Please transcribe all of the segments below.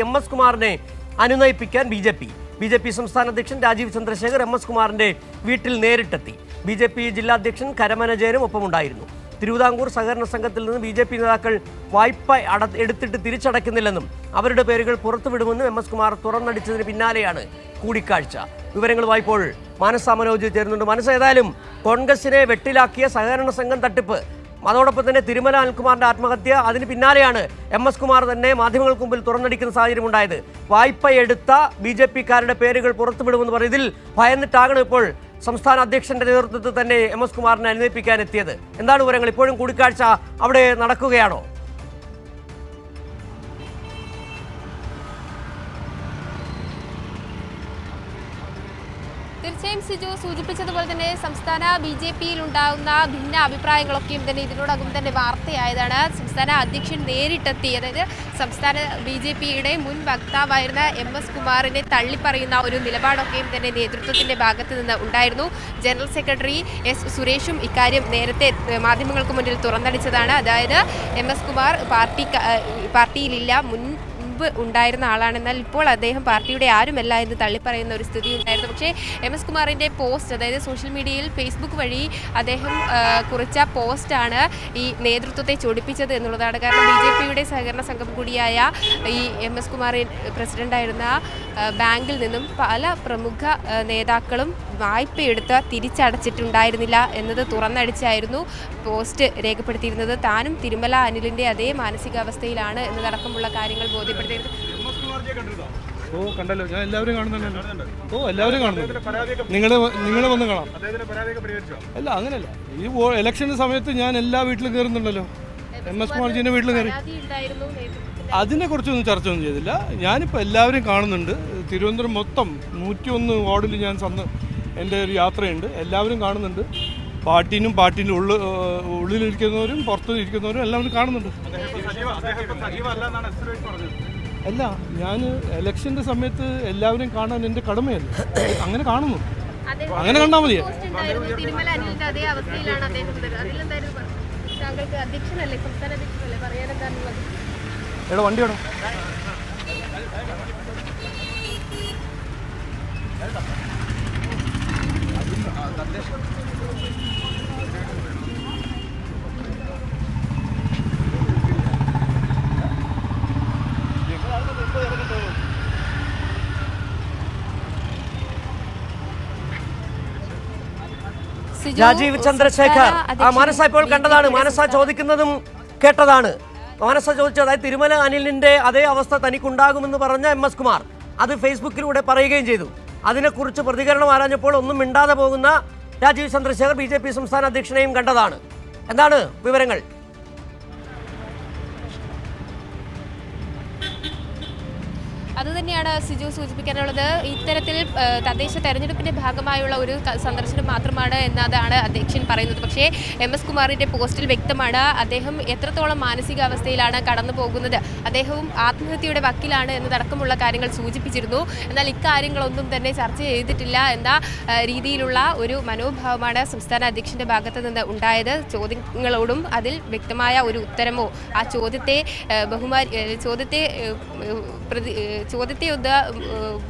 MS കുമാറിനെ അനുനയിപ്പിക്കാൻ BJP സംസ്ഥാന അധ്യക്ഷൻ രാജീവ് ചന്ദ്രശേഖർ MS കുമാറിന്റെ വീട്ടിൽ നേരിട്ടെത്തി. ബി.ജെ.പി ജില്ലാ അധ്യക്ഷൻ കരമനജയനും ഒപ്പമുണ്ടായിരുന്നു. തിരുവിതാംകൂർ സഹകരണ സംഘത്തിൽ നിന്ന് ബി.ജെ.പി നേതാക്കൾ വായ്പ എടുത്തിട്ട് തിരിച്ചടയ്ക്കുന്നില്ലെന്നും അവരുടെ പേരുകൾ പുറത്തുവിടുമെന്നും MS കുമാർ തുറന്നടിച്ചതിന് പിന്നാലെയാണ് കൂടിക്കാഴ്ച. വിവരങ്ങളുമായി ഇപ്പോൾ മാനസ മനോജ് ചേരുന്നുണ്ട്. മനസ്സ്, ഏതായാലും കോൺഗ്രസിനെ വെട്ടിലാക്കിയ സഹകരണ സംഘം തട്ടിപ്പ്, അതോടൊപ്പം തന്നെ തിരുമല അനിൽകുമാറിന്റെ ആത്മഹത്യ, അതിന് പിന്നാലെയാണ് MS കുമാർ തന്നെ മാധ്യമങ്ങൾക്ക് മുമ്പിൽ തുറന്നടിക്കുന്ന സാഹചര്യം ഉണ്ടായത്. വായ്പ എടുത്ത ബി.ജെ.പിക്കാരുടെ പേരുകൾ പുറത്തുവിടുമെന്ന് പറയും. ഇതിൽ ഭയന്നിട്ടാകണം ഇപ്പോൾ സംസ്ഥാന അധ്യക്ഷന്റെ നേതൃത്വത്തിൽ തന്നെ MS കുമാറിനെ അനുനയിപ്പിക്കാൻ എത്തിയത്. എന്താണ് വിവരങ്ങൾ? ഇപ്പോഴും കൂടിക്കാഴ്ച അവിടെ നടക്കുകയാണോ? തീർച്ചയായും സിജു സൂചിപ്പിച്ചതുപോലെ തന്നെ സംസ്ഥാന ബി.ജെ.പിയിൽ ഉണ്ടാകുന്ന ഭിന്ന അഭിപ്രായങ്ങളൊക്കെയും തന്നെ ഇതിനോടകം തന്നെ വാർത്തയായതാണ്. സംസ്ഥാന അധ്യക്ഷൻ നേരിട്ടെത്തി, അതായത് സംസ്ഥാന ബി.ജെ.പിയുടെ മുൻ വക്താവായിരുന്ന MS കുമാറിനെ തള്ളിപ്പറയുന്ന ഒരു നിലപാടൊക്കെയും തന്നെ നേതൃത്വത്തിന്റെ ഭാഗത്ത് നിന്ന് ഉണ്ടായിരുന്നു. ജനറൽ സെക്രട്ടറി S സുരേഷും ഇക്കാര്യം നേരത്തെ മാധ്യമങ്ങൾക്ക് മുന്നിൽ തുറന്നടിച്ചതാണ്. അതായത് MS കുമാർ പാർട്ടിയിലില്ല, മുൻപ് ഉണ്ടായിരുന്ന ആളാണ്, എന്നാൽ ഇപ്പോൾ അദ്ദേഹം പാർട്ടിയുടെ ആരുമല്ല എന്ന് തള്ളിപ്പറയുന്ന ഒരു സ്ഥിതി ഉണ്ടായിരുന്നു. പക്ഷേ MS കുമാറിൻ്റെ പോസ്റ്റ്, അതായത് സോഷ്യൽ മീഡിയയിൽ ഫേസ്ബുക്ക് വഴി അദ്ദേഹം കുറിച്ച പോസ്റ്റാണ് ഈ നേതൃത്വത്തെ ചൊടിപ്പിച്ചത് എന്നുള്ളതാണ്. കാരണം ബി.ജെ.പിയുടെ സഹകരണ സംഘം കൂടിയായ ഈ MS കുമാർ പ്രസിഡൻ്റായിരുന്ന ബാങ്കിൽ നിന്നും പല പ്രമുഖ നേതാക്കളും വായ്പയെടുത്ത് തിരിച്ചടച്ചിട്ടുണ്ടായിരുന്നില്ല എന്നത് തുറന്നടിച്ചായിരുന്നു പോസ്റ്റ് രേഖപ്പെടുത്തിയിരുന്നത്. താനും തിരുമല അനിലിൻ്റെ അതേ മാനസികാവസ്ഥയിലാണ് എന്നതടക്കമുള്ള കാര്യങ്ങൾ ബോധ്യപ്പെടുത്തിയിരുന്നു. കണ്ടല്ലോ, ഞാൻ എല്ലാവരും കാണുന്നുണ്ടല്ലോ. എല്ലാവരും കാണുന്നു. നിങ്ങളെ വന്ന് കാണാം. അല്ല, അങ്ങനെയല്ല. ഈ ഇലക്ഷന്റെ സമയത്ത് ഞാൻ എല്ലാ വീട്ടിലും കയറുന്നുണ്ടല്ലോ. MS കുമാർജിന്റെ വീട്ടിൽ കയറി അതിനെ കുറിച്ചൊന്നും ചർച്ച ഒന്നും ചെയ്തില്ല. ഞാനിപ്പോൾ എല്ലാവരും കാണുന്നുണ്ട്. തിരുവനന്തപുരം മൊത്തം 101 വാർഡിൽ ഞാൻ എൻ്റെ ഒരു യാത്രയുണ്ട്. എല്ലാവരും കാണുന്നുണ്ട്. പാർട്ടിൻ്റെ ഉള്ളിലിരിക്കുന്നവരും പുറത്ത് ഇരിക്കുന്നവരും എല്ലാവരും കാണുന്നുണ്ട്. അല്ല, ഞാൻ ഇലക്ഷൻ്റെ സമയത്ത് എല്ലാവരും കാണാൻ എൻ്റെ കടമയല്ല. അങ്ങനെ കാണുന്നു, അങ്ങനെ കണ്ടാൽ മതിയോ? എടാ വണ്ടി വേണം. രാജീവ് ചന്ദ്രശേഖർ മാനസ ഇപ്പോൾ കണ്ടതാണ്. മാനസ ചോദിക്കുന്നതും കേട്ടതാണ്. മാനസ ചോദിച്ചത്, അതായത് തിരുമല അനിലിന്റെ അതേ അവസ്ഥ തനിക്കുണ്ടാകുമെന്ന് പറഞ്ഞ MS കുമാർ അത് ഫേസ്ബുക്കിലൂടെ പറയുകയും ചെയ്തു. അതിനെക്കുറിച്ച് പ്രതികരണം ആരാഞ്ഞപ്പോൾ ഒന്നും മിണ്ടാതെ പോകുന്ന രാജീവ് ചന്ദ്രശേഖർ ബി.ജെ.പി സംസ്ഥാന അധ്യക്ഷനെയും കണ്ടതാണ്. എന്താണ് വിവരങ്ങൾ? അതുതന്നെയാണ് സിജു സൂചിപ്പിക്കാനുള്ളത്. ഇത്തരത്തിൽ തദ്ദേശ തെരഞ്ഞെടുപ്പിന്റെ ഭാഗമായുള്ള ഒരു സന്ദർശനം മാത്രമാണ് എന്നതാണ് അധ്യക്ഷൻ പറയുന്നത്. പക്ഷേ MS കുമാറിന്റെ പോസ്റ്റിൽ വ്യക്തമാണ് അദ്ദേഹം എത്രത്തോളം മാനസികാവസ്ഥയിലാണ് കടന്നു പോകുന്നത്. അദ്ദേഹവും ആത്മഹത്യയുടെ വക്കിലാണ് എന്നതടക്കമുള്ള കാര്യങ്ങൾ സൂചിപ്പിച്ചിരുന്നു. എന്നാൽ ഇക്കാര്യങ്ങളൊന്നും തന്നെ ചർച്ച ചെയ്തിട്ടില്ല എന്ന രീതിയിലുള്ള ഒരു മനോഭാവമാണ് സംസ്ഥാന അധ്യക്ഷന്റെ ഭാഗത്ത് നിന്ന് ഉണ്ടായത്. ചോദ്യങ്ങളോടും അതിൽ വ്യക്തമായ ഒരു ഉത്തരമോ ആ ചോദ്യത്തെ ഒന്ന്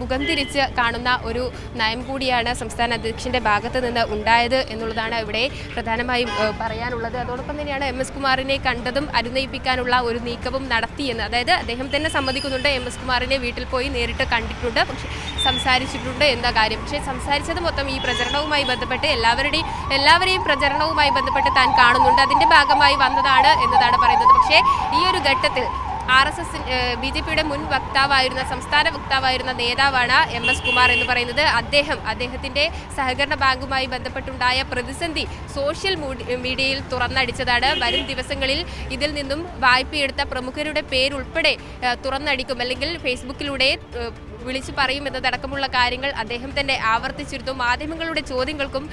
മുഖംതിരിച്ച് കാണുന്ന ഒരു നയം കൂടിയാണ് സംസ്ഥാന അധ്യക്ഷന്റെ ഭാഗത്ത് നിന്ന് ഉണ്ടായത് എന്നുള്ളതാണ് ഇവിടെ പ്രധാനമായും പറയാനുള്ളത്. അതോടൊപ്പം തന്നെയാണ് MS കുമാറിനെ കണ്ടതും അനുനയിപ്പിക്കാനുള്ള ഒരു നീക്കവും നടത്തിയെന്ന്, അതായത് അദ്ദേഹം തന്നെ സമ്മതിക്കുന്നുണ്ട് MS കുമാറിനെ വീട്ടിൽ പോയി നേരിട്ട് കണ്ടിട്ടുണ്ട്, പക്ഷേ സംസാരിച്ചിട്ടുണ്ട് എന്ന കാര്യം. പക്ഷേ സംസാരിച്ചത് മൊത്തം ഈ പ്രചരണവുമായി ബന്ധപ്പെട്ട് എല്ലാവരെയും പ്രചരണവുമായി ബന്ധപ്പെട്ട് താൻ കാണുന്നുണ്ട്, അതിൻ്റെ ഭാഗമായി വന്നതാണ് എന്നതാണ് പറയുന്നത്. പക്ഷേ ഈ ഒരു ഘട്ടത്തിൽ ബി.ജെ.പിയുടെ മുൻ വക്താവായിരുന്ന സംസ്ഥാന വക്താവായിരുന്ന നേതാവാണ് MS കുമാർ എന്ന് പറയുന്നത്. അദ്ദേഹത്തിൻ്റെ സഹകരണ ബാങ്കുമായി ബന്ധപ്പെട്ടുണ്ടായ പ്രതിസന്ധി സോഷ്യൽ മീഡിയയിൽ തുറന്നടിച്ചതാണ്. വരും ദിവസങ്ങളിൽ ഇതിൽ നിന്നും വായ്പയെടുത്ത പ്രമുഖരുടെ പേരുൾപ്പെടെ തുറന്നടിക്കും, അല്ലെങ്കിൽ ഫേസ്ബുക്കിലൂടെ വിളിച്ചു പറയും എന്നതടക്കമുള്ള കാര്യങ്ങൾ അദ്ദേഹം തന്നെ ആവർത്തിച്ചിരുന്നു. മാധ്യമങ്ങളുടെ ചോദ്യങ്ങൾക്കും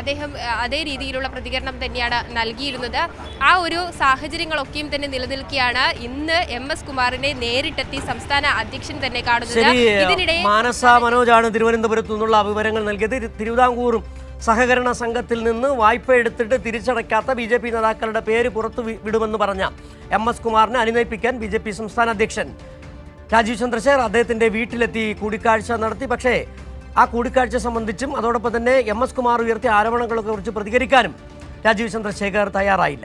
അദ്ദേഹം അതേ രീതിയിലുള്ള പ്രതികരണം തന്നെയാണ് നൽകിയിരുന്നത്. ആ ഒരു സാഹചര്യങ്ങളൊക്കെയും തന്നെ നിലനിൽക്കുകയാണ് ഇന്ന് MS കുമാറിനെ നേരിട്ടെത്തി സംസ്ഥാന അധ്യക്ഷൻ തന്നെ കാണുന്നത്. ഇതിനിടെ മാനസ മനോജാണ് തിരുവനന്തപുരത്തു നിന്നുള്ള വിവരങ്ങൾ നൽകിയത്. തിരുവിതാംകൂറും സഹകരണ സംഘത്തിൽ നിന്ന് വായ്പ എടുത്തിട്ട് തിരിച്ചടയ്ക്കാത്ത ബി.ജെ.പി നേതാക്കളുടെ പേര് പുറത്തു വിടുമെന്ന് പറഞ്ഞ MS കുമാറിനെ അനുനയിപ്പിക്കാൻ ബി.ജെ.പി സംസ്ഥാന അധ്യക്ഷൻ രാജീവ് ചന്ദ്രശേഖർ അദ്ദേഹത്തിന്റെ വീട്ടിലെത്തി കൂടിക്കാഴ്ച നടത്തി. പക്ഷേ ആ കൂടിക്കാഴ്ച സംബന്ധിച്ചും അതോടൊപ്പം തന്നെ MS കുമാർ ഉയർത്തിയ ആരോപണങ്ങളെ കുറിച്ച് പ്രതികരിക്കാനും രാജീവ് ചന്ദ്രശേഖർ തയ്യാറായില്ല.